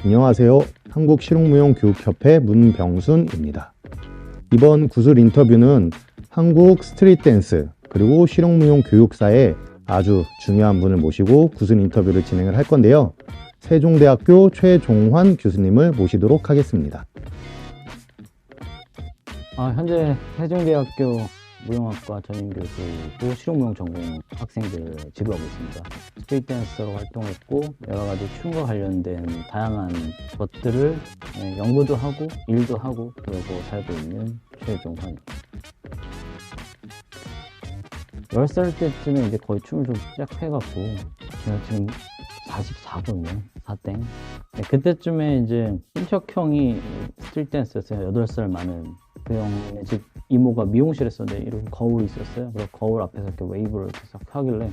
안녕하세요. 한국실용무용교육협회 문병순입니다. 이번 구슬 인터뷰는 한국 스트릿 댄스 그리고 실용무용 교육사의 아주 중요한 분을 모시고 구슬 인터뷰를 진행을 할 건데요. 세종대학교 최종환 교수님을 모시도록 하겠습니다. 현재 세종대학교 무용학과 전임교수고 실용무용 전공 학생들 지도하고 있습니다. 스트릿 댄서로 활동했고 여러 가지 춤과 관련된 다양한 것들을 연구도 하고 일도 하고 그러고 살고 있는 최종환입니다. 10살 때쯤에 이제 거의 춤을 좀 시작해갖고 제가 지금 44거든요. 4땡. 그때쯤에 이제 친척 형이 스트릿 댄스였어요. 8살 많은. 그 형네 집 이모가 미용실 했었는데 이런 거울이 있었어요. 그래서 거울 앞에서 이렇게 웨이브를 이렇게 싹 하길래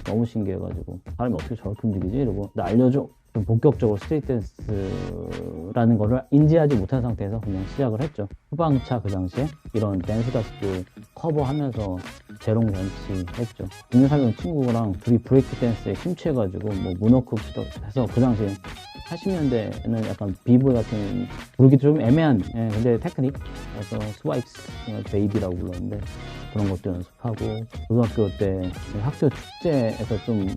너무 신기해가지고 사람이 어떻게 저렇게 움직이지? 이러고 나 알려줘! 좀 본격적으로 스트릿 댄스라는 거를 인지하지 못한 상태에서 그냥 시작을 했죠. 후방차 그 당시에 이런 댄스 가수들 커버하면서 재롱잔치 했죠. 국내 살던 친구랑 둘이 브레이크 댄스에 심취해가지고 뭐 문워크 해서 그 당시에 80년대에는 약간 비보이 같은 부르기도 좀 애매한 근데 테크닉 그래서 스와이프스 베이비라고 불렀는데 그런 것도 연습하고 고등학교 때 학교 축제에서 좀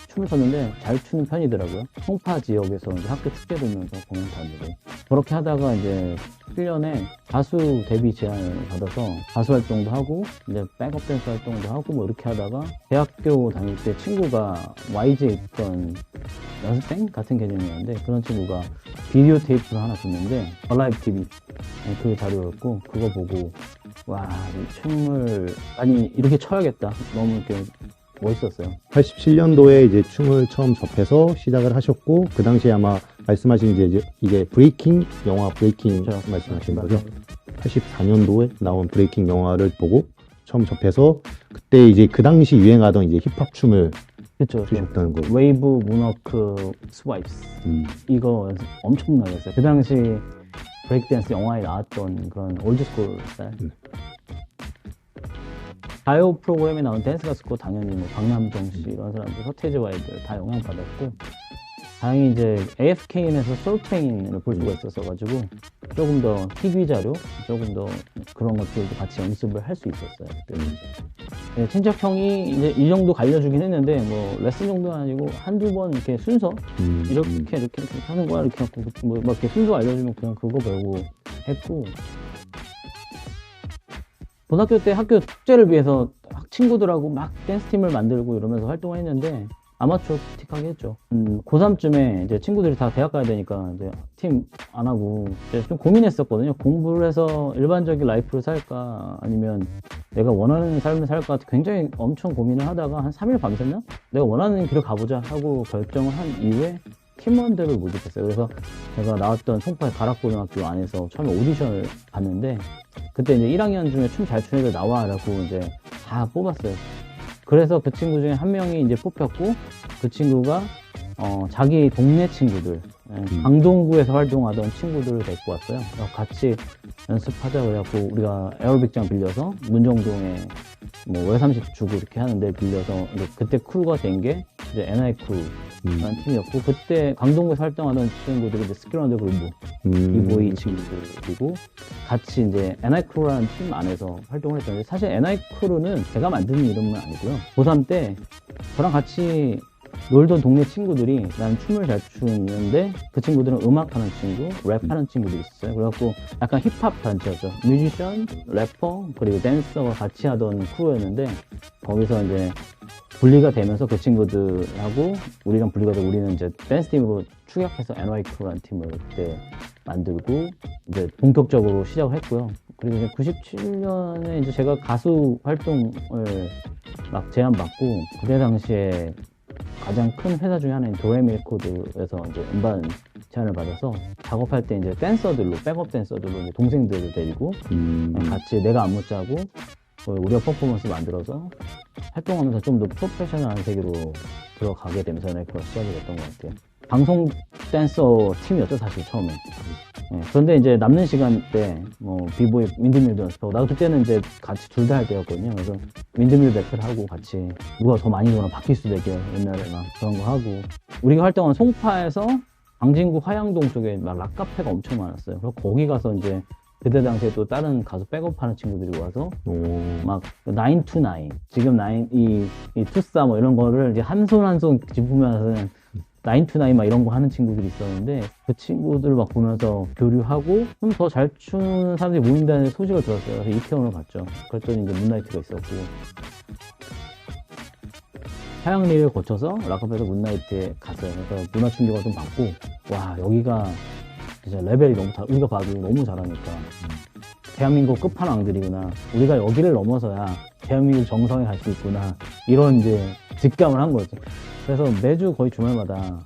춤을 췄는데 잘 추는 편이더라고요. 송파 지역에서 이제 학교 축제 들면서 공연 다니고 그렇게 하다가 이제 1년에 가수 데뷔 제안을 받아서 가수 활동도 하고 이제 백업 댄스 활동도 하고 뭐 이렇게 하다가 대학교 다닐 때 친구가 YG에 있던 연습생 같은 개념이었는데 그런 친구가 비디오 테이프를 하나 줬는데 얼라이브 TV 그 자료였고 그거 보고 와, 이 춤을 아니 이렇게 춰야겠다. 너무 이렇게 멋있었어요. 87년도에 이제 춤을 처음 접해서 시작을 하셨고 그 당시에 아마 말씀하신 이게 브레이킹 영화 브레이킹 그렇죠. 말씀하신 거죠. 84년도에 나온 브레이킹 영화를 보고 처음 접해서 그때 이제 그 당시 유행하던 이제 힙합 춤을 그렇죠. 추셨다는 거고. 웨이브, 문워크, 스와이프스 이거 엄청나게 했어요. 그 당시 브레이크 댄스 영화에 나왔던 그런 올드스쿨 스타일. 가요 프로그램에 나온 댄스 가수고 당연히 뭐 박남정 씨 이런 사람들, 서태지와 애들 다 영향받았고 다행히 이제 AFKN에서 솔트레인을 볼 수가 있었어가지고 조금 더 희귀 자료, 조금 더 그런 것들도 같이 연습을 할 수 있었어요. 그때 친척 형이 이제 이 정도 알려주긴 했는데 뭐 레슨 정도는 아니고 한두 번 이렇게 순서 이렇게 하는 거야 이렇게 하고 뭐 이렇게 순서 알려주면 그냥 그거 배우고 했고. 고등학교 때 학교 축제를 위해서 친구들하고 막 댄스팀을 만들고 이러면서 활동을 했는데 아마추어틱하게 했죠. 고3쯤에 이제 친구들이 다 대학 가야 되니까 이제 팀 안 하고 이제 좀 고민했었거든요. 공부를 해서 일반적인 라이프를 살까 아니면 내가 원하는 삶을 살까 굉장히 엄청 고민을 하다가 한 3일 밤샜나? 내가 원하는 길을 가보자 하고 결정을 한 이후에 팀원들을 모집했어요. 그래서 제가 나왔던 송파의 가락고등학교 안에서 처음에 오디션을 봤는데 그때 이제 1학년 중에 춤 잘 추는 애들 나와라고 이제 다 뽑았어요. 그래서 그 친구 중에 한 명이 이제 뽑혔고 그 친구가 자기 동네 친구들 강동구에서 활동하던 친구들을 데리고 왔어요. 같이 연습하자 그래갖고 우리가 에어로빅장 빌려서 문정동에 뭐 월 30 주고 이렇게 하는데 빌려서 그때 크루가 된 게 이제 NI 크루라는 팀이었고 그때 강동구에서 활동하던 친구들이 이제 스키런드 그룹 이보이 친구들이고 같이 이제 NI 크루라는 팀 안에서 활동을 했었는데 사실 NI 크루는 제가 만든 이름은 아니고요. 고3 때 저랑 같이 놀던 동네 친구들이 난 춤을 잘 추는데 그 친구들은 음악하는 친구, 랩하는 친구들이 있었어요. 그래갖고 약간 힙합 단체였죠. 뮤지션, 래퍼, 그리고 댄서가 같이 하던 크루였는데 거기서 이제 분리가 되면서 그 친구들하고 우리랑 분리가 되고 우리는 이제 댄스팀으로 추격해서 NY 크루라는 팀을 그때 만들고 이제 본격적으로 시작을 했고요. 그리고 이제 97년에 이제 제가 가수 활동을 막 제안받고 그때 당시에 가장 큰 회사 중에 하나인 도레미 레코드에서 이제 음반 제안을 받아서 작업할 때 이제 댄서들로 백업 댄서들로 이제 동생들을 데리고 같이 내가 안무 짜고 우리가 퍼포먼스 만들어서 활동하면서 좀 더 프로페셔널한 세계로 들어가게 되면서 그런 시작이 됐던 것 같아요. 방송 댄서 팀이었죠 사실 처음에. 그런데 이제 남는 시간 때 뭐 비보이 윈드밀도 연습하고 나도 그때는 이제 같이 둘 다 할 때였거든요. 그래서 윈드밀 배틀 하고 같이 누가 더 많이 노나 바퀴수 대결 옛날에 막 그런 거 하고 우리가 활동한 송파에서 광진구 화양동 쪽에 막 락카페가 엄청 많았어요. 그래서 거기 가서 이제 그때 당시에 또 다른 가수 백업하는 친구들이 와서 막 929 지금 이 투싸 뭐 이런 거를 이제 한 손 한 손 짚으면서 929 막 이런 거 하는 친구들이 있었는데 그 친구들 막 보면서 교류하고 좀 더 잘 추는 사람들이 모인다는 소식을 들었어요. 그래서 이태원을 갔죠. 그랬더니 이제 문나이트가 있었고 하양리를 거쳐서 락카페에서 문나이트에 갔어요. 그래서 문화 충격을 좀 받고 와 여기가 진짜 레벨이 너무 우리가 봐도 너무 잘하니까 대한민국 끝판왕들이구나. 우리가 여기를 넘어서야 대한민국 정상에 갈 수 있구나. 이런 이제 직감을 한 거죠. 그래서 매주 거의 주말마다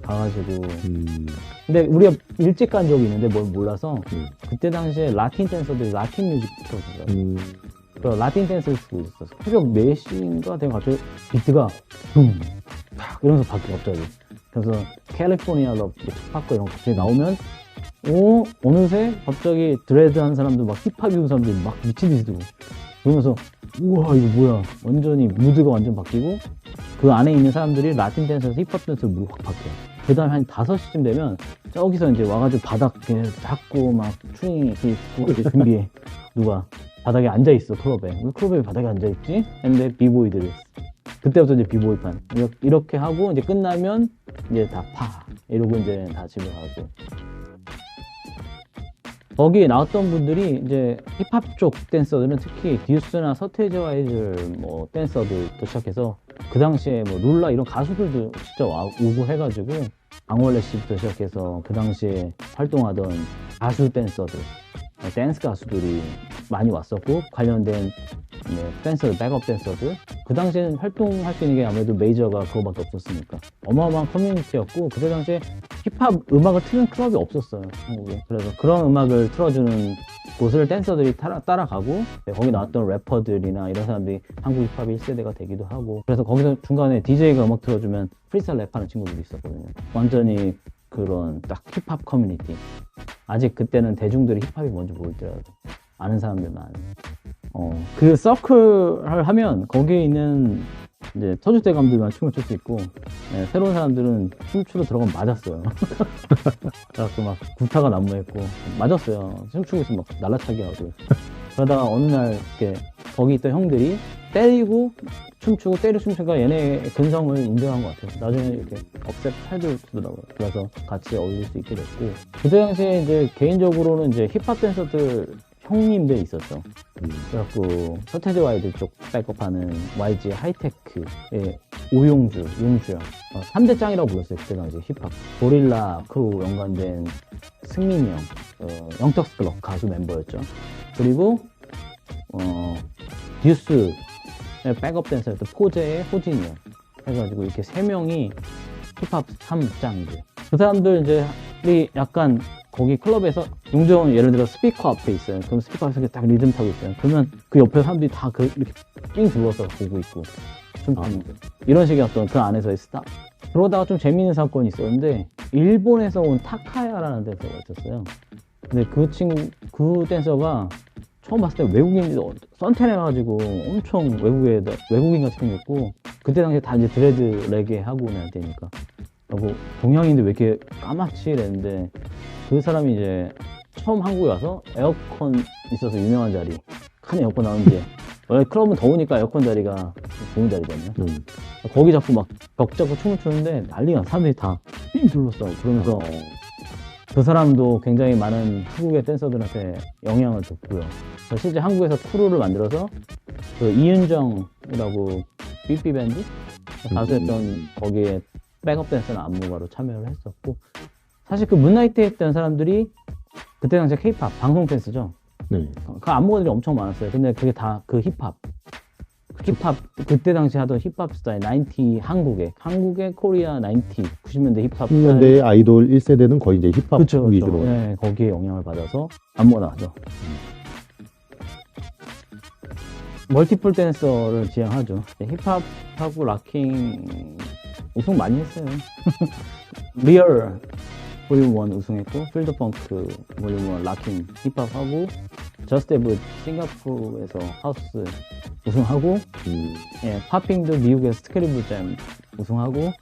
가가지고 근데 우리가 일찍 간 적이 있는데 뭘 몰라서 그때 당시에 라틴 댄서들이 라틴 뮤직 틀어줬어요. 그래서 라틴 댄스를 추고 있었어. 새벽 4시인가 되면 갑자기 비트가 붐 탁 이러면서 바뀌어 갑자기. 그래서 캘리포니아 러브 투파크 이런 거 갑자기 나오면 어느새 갑자기 드레드한 사람들 막 힙합 입은 사람들이 막 미친듯이 들고 그러면서 우와 이거 뭐야 완전히 무드가 완전 바뀌고 그 안에 있는 사람들이 라틴 댄스에서 힙합 댄스로 무드 확 바뀌어요. 그 다음에 한 5시쯤 되면 저기서 이제 와가지고 바닥 이렇게 잡고 막 추잉 이렇게 준비해. 누가 바닥에 앉아있어. 클럽에 왜 클럽에 바닥에 앉아있지? 했는데 비보이들이 그때부터 이제 비보이판 이렇게 하고 이제 끝나면 이제 다 파 이러고 이제 다 집에 가고 거기 나왔던 분들이 이제 힙합 쪽 댄서들은 특히 듀스나 서태지와 헤이즐 뭐 댄서들부터 시작해서 그 당시에 뭐 룰라 이런 가수들도 진짜 오고 해가지고 강원래 씨부터 시작해서 그 당시에 활동하던 가수 댄서들 댄스 가수들이 많이 왔었고 관련된 댄서들, 백업 댄서들 그 당시에는 활동할 수 있는 게 아무래도 메이저가 그거밖에 없었으니까 어마어마한 커뮤니티였고 그때 당시에 힙합 음악을 트는 클럽이 없었어요 한국에. 그래서 그런 음악을 틀어주는 곳을 댄서들이 따라가고 거기 나왔던 래퍼들이나 이런 사람들이 한국 힙합의 1세대가 되기도 하고 그래서 거기서 중간에 DJ가 음악 틀어주면 프리스타일 랩하는 친구들이 있었거든요. 완전히 그런 딱 힙합 커뮤니티. 아직 그때는 대중들이 힙합이 뭔지 모를 때라도 아는 사람들만 그 서클을 하면 거기에 있는 이제 터줏대감들만 춤을 출 수 있고 새로운 사람들은 춤추러 들어가면 맞았어요. 그래갖고 막 구타가 난무했고 맞았어요. 춤추고 있으면 막 날라차기 하고 그러다가 어느 날 이렇게 거기 있던 형들이 때리고 춤추고 춤추니까 얘네 근성을 인정한 것 같아요. 나중에 이렇게 억셉 팔도 주더라고요. 그래서 같이 어울릴 수 있게 됐고 그때 당시에 이제 개인적으로는 이제 힙합 댄서들 형님들이 있었죠. 그래갖고 서태지와 아이들 쪽 백업하는 YG 하이테크의 오용주야 3대 짱이라고 불렀어요. 그때 당시 힙합 고릴라 크루 연관된 승민이 형 영턱스 클럽 가수 멤버였죠. 그리고 듀스 백업 댄서였던 포제의 호진이 형 해가지고 이렇게 3명이 힙합 3짱이들 그 사람들 이제 약간 거기 클럽에서 용정 예를 들어 스피커 앞에 있어요. 그럼 스피커 앞에서 딱 리듬 타고 있어요. 그러면 그 옆에 사람들이 다 이렇게 삥 둘러서 보고 있고 춤추는 이런 식의 어떤 그 안에서의 스타. 그러다가 좀 재미있는 사건이 있었는데 일본에서 온 타카야라는 댄서가 있었어요. 근데 그 댄서가 처음 봤을 때 외국인이 썬텐해가지고 엄청 외국인같이 생겼고 그때 당시에 다 이제 드레드 레게 하고 날 때니까 하고 동양인데 왜 이렇게 까맣지 이랬는데 그 사람이 이제 처음 한국에 와서 에어컨 있어서 유명한 자리 큰 에어컨 나오는데 원래 클럽은 더우니까 에어컨 자리가 좋은 자리잖아요. 거기 자꾸 막 벽 잡고 춤을 추는데 난리가 사람들이 다 삥 둘러싸고 그러면서 그 사람도 굉장히 많은 한국의 댄서들한테 영향을 줬고요. 실제 한국에서 크루를 만들어서 그 이윤정이라고 삐삐밴드 가수였던 거기에 백업 댄서나 안무가로 참여를 했었고 사실 그 문나이트에 했던 사람들이 그때 당시에 K-팝 방송 댄스죠. 그 안무가들이 엄청 많았어요. 근데 그게 다 그 힙합 그때 당시 하던 힙합 스타일 90 한국의 코리아 90년대 힙합 90년대 아이돌 1세대는 거의 이제 힙합 그쵸. 위주로 네, 거기에 영향을 받아서 안무가 나왔죠. 멀티플 댄서를 지향하죠. 힙합하고 락킹 우승 많이 했어요. 리얼 볼륨 1 우승했고 필드 펑크 볼륨 1 락킹 힙합하고 저스트 에브 싱가포르에서 하우스 우승하고 예, 팝핑도 미국에서 스크리블 잼 우승하고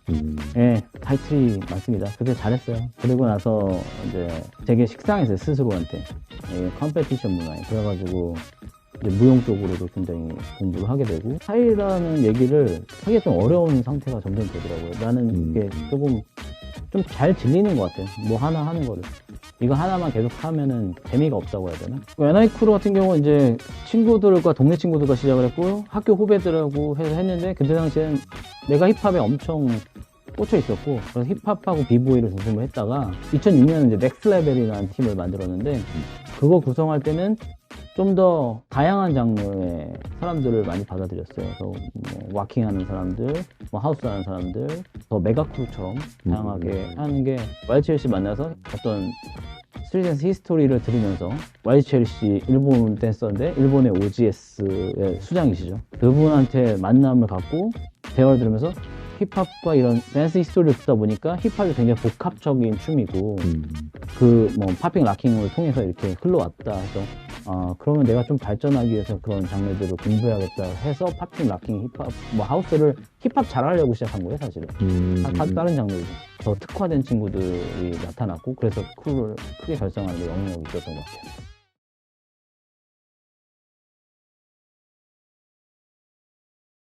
예, 타이틀이 많습니다. 그때 잘했어요. 그리고 나서 이제 되게 식상했어요, 스스로한테. 예, 컴페티션 문화에. 그래가지고 이제 무용 쪽으로도 굉장히 공부를 하게 되고, 스타일이라는 얘기를 하기가 좀 어려운 상태가 점점 되더라고요. 나는 이게 조금 좀 잘 질리는 것 같아요. 뭐 하나 하는 거를. 이거 하나만 계속 하면은 재미가 없다고 해야 되나? NI 크루 같은 경우는 이제 친구들과, 동네 친구들과 시작을 했고, 학교 후배들하고 해서 했는데, 그때 당시엔 내가 힙합에 엄청 꽂혀 있었고, 그래서 힙합하고 비보이를 중심으로 했다가, 2006년에 이제 넥스레벨이라는 팀을 만들었는데, 그거 구성할 때는 좀 더 다양한 장르의 사람들을 많이 받아들였어요. 그래서 뭐 와킹하는 사람들, 뭐 하우스하는 사람들, 더 메가크루처럼 다양하게 하는 게, YGLC 만나서 어떤 스트리트 댄스 히스토리를 들으면서, YGLC 일본 댄서인데 일본의 OGS의 수장이시죠. 그분한테 만남을 갖고 대화를 들으면서 힙합과 이런 댄스 히스토리를 듣다 보니까 힙합이 굉장히 복합적인 춤이고 그 뭐 팝핑 락킹을 통해서 이렇게 흘러왔다 해서 그러면 내가 좀 발전하기 위해서 그런 장르들을 공부해야겠다 해서 팝핑 락킹 힙합 뭐 하우스를 힙합 잘하려고 시작한 거예요, 사실은. 다른 장르로 더 특화된 친구들이 나타났고, 그래서 크루를 크게 결성하는 데 영향력이 있었던 것 같아요.